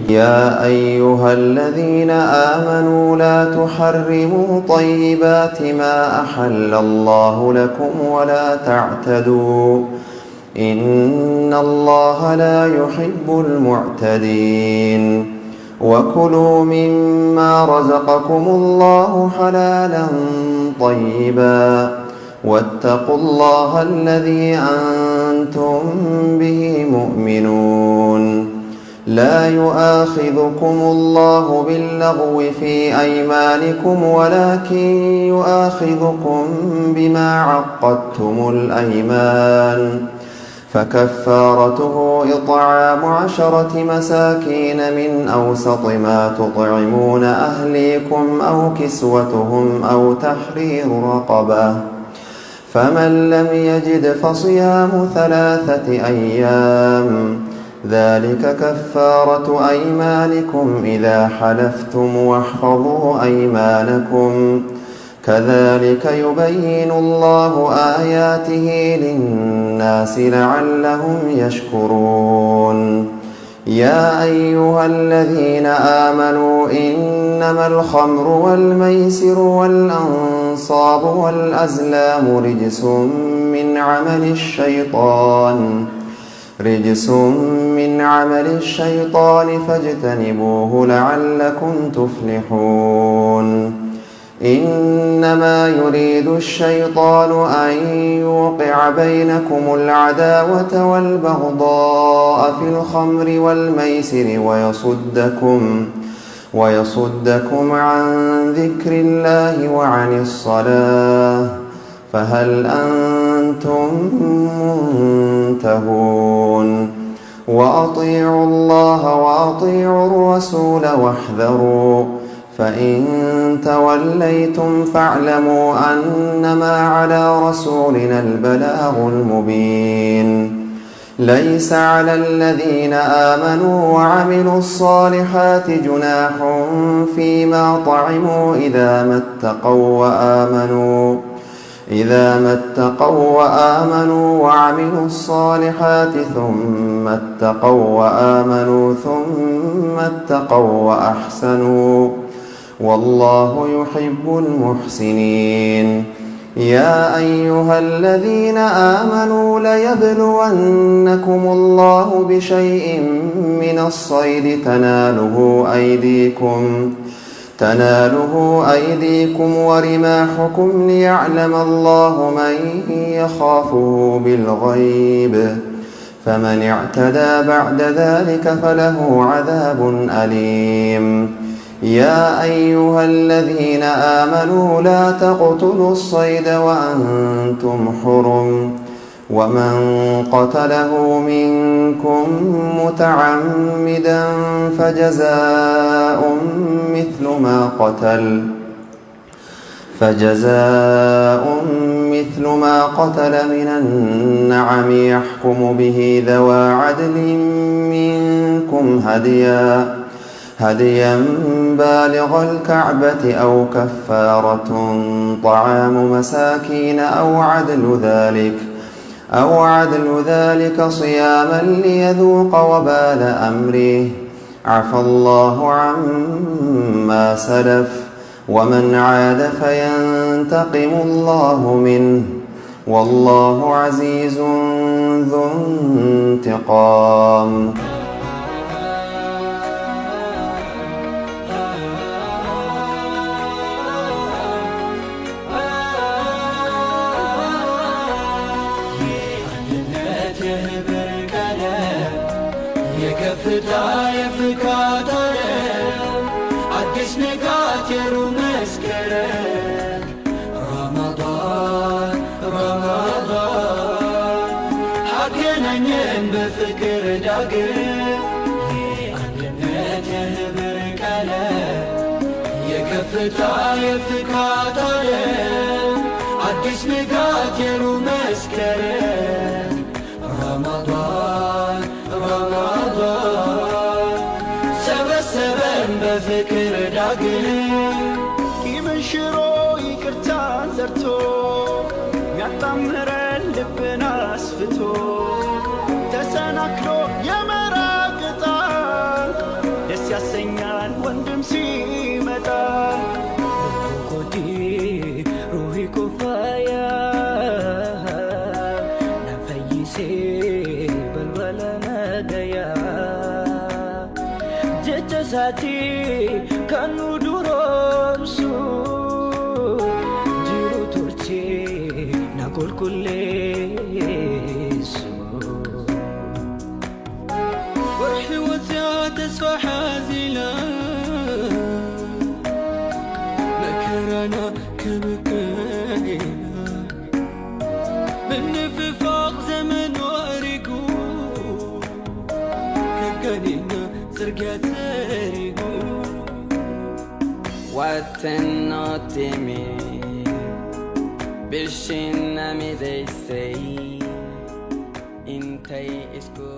يا أيها الذين آمنوا لا تحرموا طيبات ما أحل الله لكم ولا تعتدوا إن الله لا يحب المعتدين وكلوا مما رزقكم الله حلالا طيبا واتقوا الله الذي أنتم به مؤمنون لا يؤاخذكم الله باللغو في أيمانكم ولكن يؤاخذكم بما عقدتم الأيمان فكفارته إطعام 10 مساكين من أوسط ما تطعمون أهليكم أو كسوتهم أو تحرير رقبة فمن لم يجد فصيام 3 أيام ذلك كفارة أيمانكم إذا حلفتم واحفظوا أيمانكم كذلك يبين الله آياته للناس لعلهم يشكرون يا أيها الذين آمنوا إنما الخمر والميسر والأنصاب والأزلام رجس من عمل الشيطان فاجتنبوه لعلكم تفلحون إنما يريد الشيطان أن يوقع بينكم العداوة والبغضاء في الخمر والميسر ويصدكم عن ذكر الله وعن الصلاة فهل أنتم منتهون وأطيعوا الله وأطيعوا الرسول واحذروا فإن توليتم فاعلموا أنما على رسولنا البلاغ المبين ليس على الذين آمنوا وعملوا الصالحات جناح فيما طعموا إذا ما اتقوا وآمنوا وعملوا الصالحات ثم اتقوا وأحسنوا والله يحب المحسنين يا أيها الذين آمنوا ليبلونكم الله بشيء من الصيد تناله أيديكم ورماحكم ليعلم الله من يخافه بالغيب فمن اعتدى بعد ذلك فله عذاب أليم يا أيها الذين آمنوا لا تقتلوا الصيد وأنتم حرم ومن قتله منكم متعمدا فجزاء مثل ما قتل من النعم يحكم به ذوى عدل منكم هديا بالغ الكعبة أو كفارة طعام مساكين أو عدل ذلك صياما ليذوق وبال أمره عفى الله عما سلف ومن عاد فينتقم الله منه والله عزيز ذو انتقام ደስ ያሰኛል ወንድም ሲመጣ ኮዲ ሩሂ ኮፋያ ነፈይሴ በልበለ ነገያ ጀጀሳቲ ከኑ ዱሮምሱ ጅሩ ቱርቼ ናቆልቁሌሱ وحوتي تسفى حازلا مكرنا كبكينا من في فوق زمن وارقو كقنينا سرقات تارقو واتنوتيمي بالشين ميديسي انتي اسكو